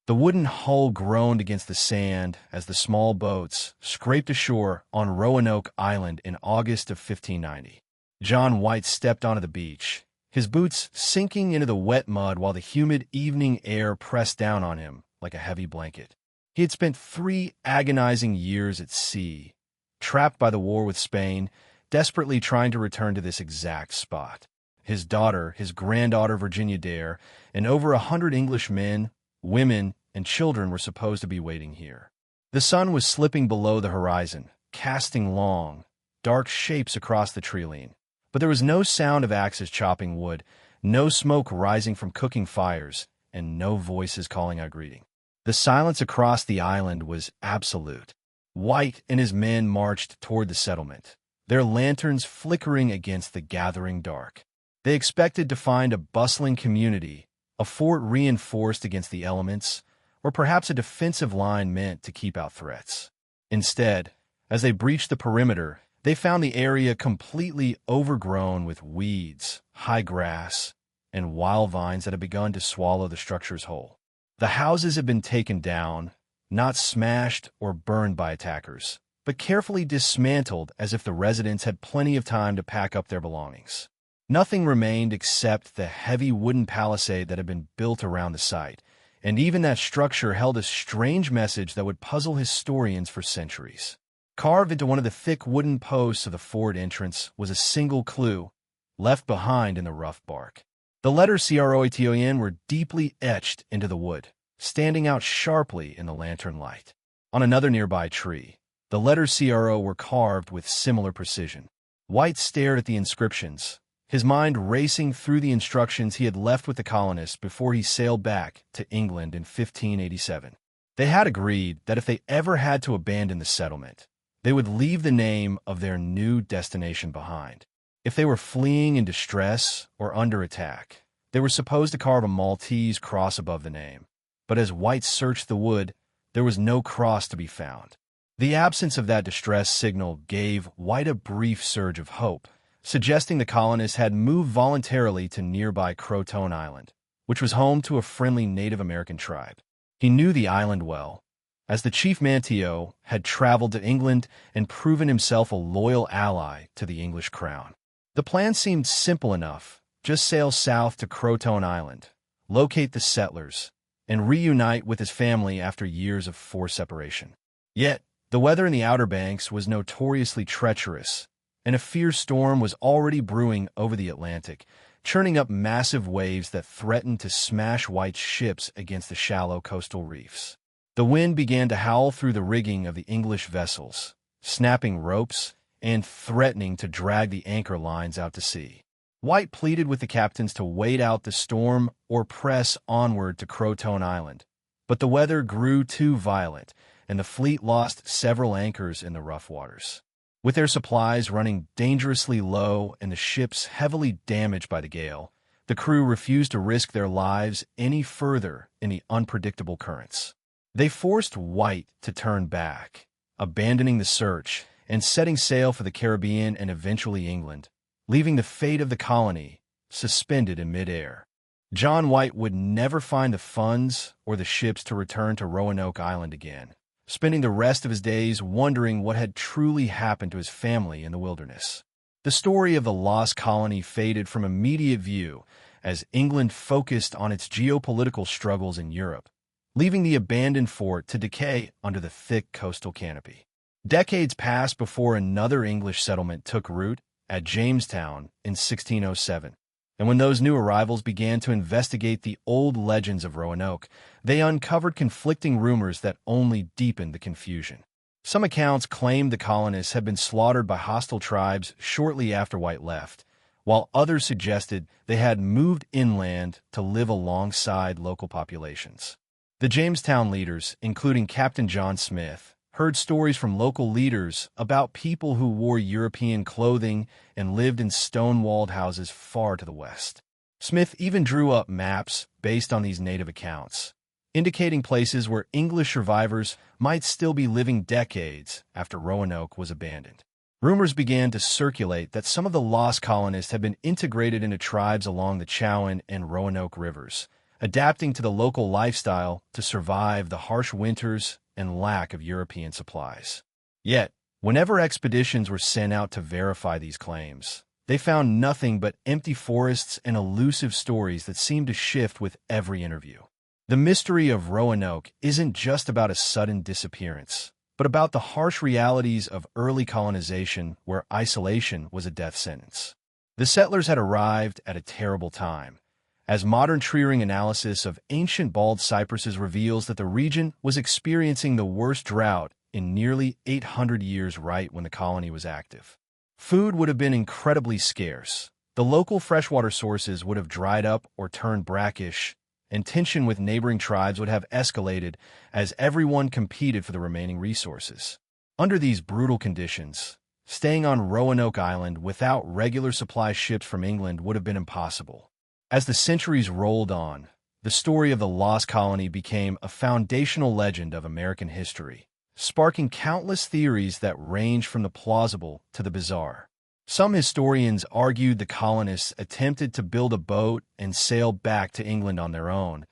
The wooden hull groaned against the sand as the small boats scraped ashore on Roanoke Island in August of 1590. John White stepped onto the beach, his boots sinking into the wet mud while the humid evening air pressed down on him like a heavy blanket. He had spent 3 agonizing years at sea, trapped by the war with Spain, desperately trying to return to this exact spot. His daughter, his granddaughter Virginia Dare, and over 100 English men, women, and children were supposed to be waiting here. The sun was slipping below the horizon, casting long, dark shapes across the treeline. But there was no sound of axes chopping wood, no smoke rising from cooking fires, and no voices calling out greeting. The silence across the island was absolute. White and his men marched toward the settlement, their lanterns flickering against the gathering dark. They expected to find a bustling community, a fort reinforced against the elements, or perhaps a defensive line meant to keep out threats. Instead, as they breached the perimeter, they found the area completely overgrown with weeds, high grass, and wild vines that had begun to swallow the structures whole. The houses had been taken down, not smashed or burned by attackers, but carefully dismantled as if the residents had plenty of time to pack up their belongings. Nothing remained except the heavy wooden palisade that had been built around the site, and even that structure held a strange message that would puzzle historians for centuries. Carved into one of the thick wooden posts of the fort entrance was a single clue, left behind in the rough bark. The letters CROATON were deeply etched into the wood, standing out sharply in the lantern light. On another nearby tree, the letters CRO were carved with similar precision. White stared at the inscriptions, his mind racing through the instructions he had left with the colonists before he sailed back to England in 1587. They had agreed that if they ever had to abandon the settlement, they would leave the name of their new destination behind. If they were fleeing in distress or under attack, they were supposed to carve a Maltese cross above the name. But as White searched the wood, there was no cross to be found. The absence of that distress signal gave White a brief surge of hope, suggesting the colonists had moved voluntarily to nearby Croton Island, which was home to a friendly Native American tribe. He knew the island well, as the chief Manteo had traveled to England and proven himself a loyal ally to the English crown. The plan seemed simple enough: just sail south to Croton Island, locate the settlers, and reunite with his family after years of forced separation. Yet, the weather in the Outer Banks was notoriously treacherous, and a fierce storm was already brewing over the Atlantic, churning up massive waves that threatened to smash White's ships against the shallow coastal reefs. The wind began to howl through the rigging of the English vessels, snapping ropes and threatening to drag the anchor lines out to sea. White pleaded with the captains to wait out the storm or press onward to Croton Island, but the weather grew too violent, and the fleet lost several anchors in the rough waters. With their supplies running dangerously low and the ships heavily damaged by the gale, the crew refused to risk their lives any further in the unpredictable currents. They forced White to turn back, abandoning the search and setting sail for the Caribbean and eventually England, leaving the fate of the colony suspended in midair. John White would never find the funds or the ships to return to Roanoke Island again, spending the rest of his days wondering what had truly happened to his family in the wilderness. The story of the lost colony faded from immediate view as England focused on its geopolitical struggles in Europe, leaving the abandoned fort to decay under the thick coastal canopy. Decades passed before another English settlement took root at Jamestown in 1607, and when those new arrivals began to investigate the old legends of Roanoke, they uncovered conflicting rumors that only deepened the confusion. Some accounts claimed the colonists had been slaughtered by hostile tribes shortly after White left, while others suggested they had moved inland to live alongside local populations. The Jamestown leaders, including Captain John Smith, heard stories from local leaders about people who wore European clothing and lived in stone-walled houses far to the west. Smith even drew up maps based on these native accounts, indicating places where English survivors might still be living decades after Roanoke was abandoned. Rumors began to circulate that some of the lost colonists had been integrated into tribes along the Chowan and Roanoke rivers, adapting to the local lifestyle to survive the harsh winters and lack of European supplies. Yet, whenever expeditions were sent out to verify these claims, they found nothing but empty forests and elusive stories that seemed to shift with every interview. The mystery of Roanoke isn't just about a sudden disappearance, but about the harsh realities of early colonization where isolation was a death sentence. The settlers had arrived at a terrible time, as modern tree-ring analysis of ancient bald cypresses reveals that the region was experiencing the worst drought in nearly 800 years right when the colony was active. Food would have been incredibly scarce. The local freshwater sources would have dried up or turned brackish, and tension with neighboring tribes would have escalated as everyone competed for the remaining resources. Under these brutal conditions, staying on Roanoke Island without regular supply ships from England would have been impossible. As the centuries rolled on, the story of the lost colony became a foundational legend of American history, sparking countless theories that range from the plausible to the bizarre. Some historians argued the colonists attempted to build a boat and sail back to England on their own,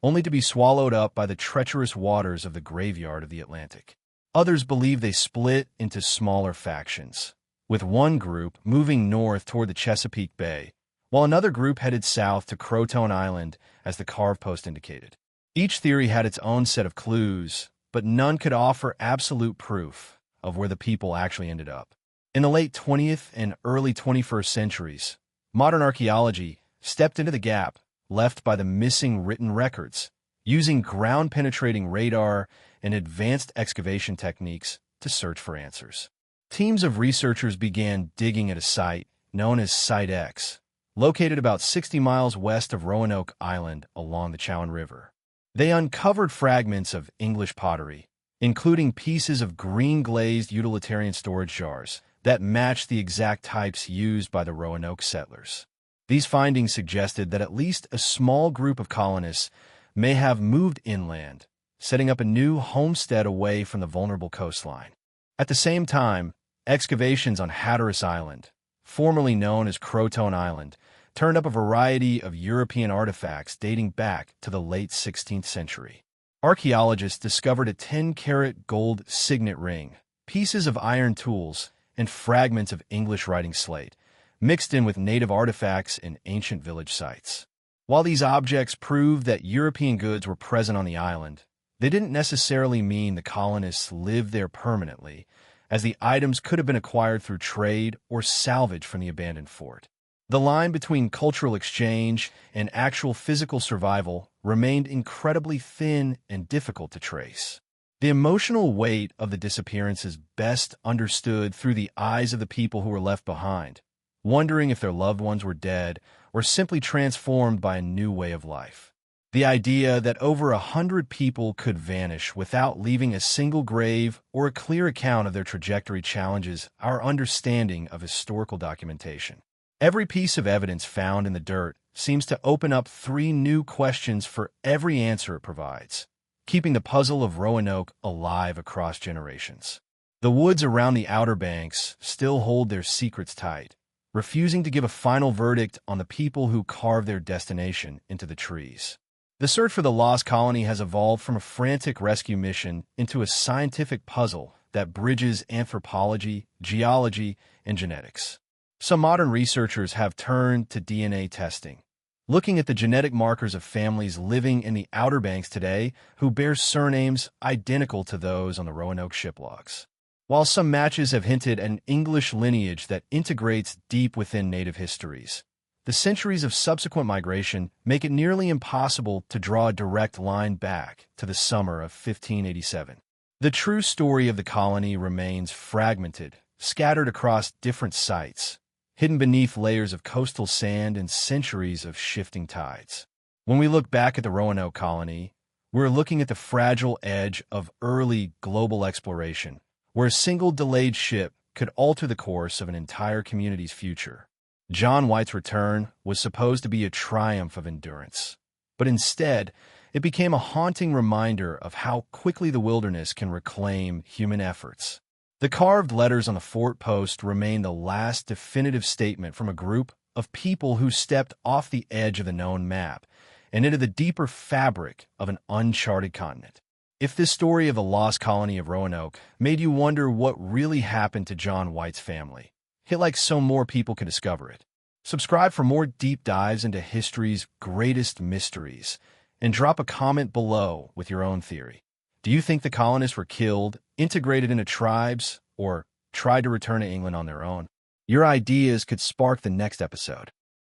only to be swallowed up by the treacherous waters of the graveyard of the Atlantic. Others believe they split into smaller factions, with one group moving north toward the Chesapeake Bay, while another group headed south to Croton Island, as the carved post indicated. Each theory had its own set of clues, but none could offer absolute proof of where the people actually ended up. In the late 20th and early 21st centuries, modern archaeology stepped into the gap left by the missing written records, using ground-penetrating radar and advanced excavation techniques to search for answers. Teams of researchers began digging at a site known as Site X, located about 60 miles west of Roanoke Island along the Chowan River. They uncovered fragments of English pottery, including pieces of green-glazed utilitarian storage jars that matched the exact types used by the Roanoke settlers. These findings suggested that at least a small group of colonists may have moved inland, setting up a new homestead away from the vulnerable coastline. At the same time, excavations on Hatteras Island, formerly known as Croton Island, turned up a variety of European artifacts dating back to the late 16th century. Archaeologists discovered a 10-karat gold signet ring, pieces of iron tools, and fragments of English writing slate, mixed in with native artifacts and ancient village sites. While these objects proved that European goods were present on the island, they didn't necessarily mean the colonists lived there permanently, as the items could have been acquired through trade or salvage from the abandoned fort. The line between cultural exchange and actual physical survival remained incredibly thin and difficult to trace. The emotional weight of the disappearance is best understood through the eyes of the people who were left behind, wondering if their loved ones were dead or simply transformed by a new way of life. The idea that over 100 people could vanish without leaving a single grave or a clear account of their trajectory challenges our understanding of historical documentation. Every piece of evidence found in the dirt seems to open up 3 new questions for every answer it provides, keeping the puzzle of Roanoke alive across generations. The woods around the Outer Banks still hold their secrets tight, refusing to give a final verdict on the people who carved their destination into the trees. The search for the lost colony has evolved from a frantic rescue mission into a scientific puzzle that bridges anthropology, geology, and genetics. Some modern researchers have turned to DNA testing, looking at the genetic markers of families living in the Outer Banks today who bear surnames identical to those on the Roanoke ship logs. While some matches have hinted at an English lineage that integrates deep within native histories, the centuries of subsequent migration make it nearly impossible to draw a direct line back to the summer of 1587. The true story of the colony remains fragmented, scattered across different sites, hidden beneath layers of coastal sand and centuries of shifting tides. When we look back at the Roanoke colony, we're looking at the fragile edge of early global exploration, where a single delayed ship could alter the course of an entire community's future. John White's return was supposed to be a triumph of endurance, but instead, it became a haunting reminder of how quickly the wilderness can reclaim human efforts. The carved letters on the fort post remain the last definitive statement from a group of people who stepped off the edge of the known map and into the deeper fabric of an uncharted continent. If this story of the lost colony of Roanoke made you wonder what really happened to John White's family, hit like so more people can discover it. Subscribe for more deep dives into history's greatest mysteries, and drop a comment below with your own theory. Do you think the colonists were killed, integrated into tribes, or tried to return to England on their own? Your ideas could spark the next episode.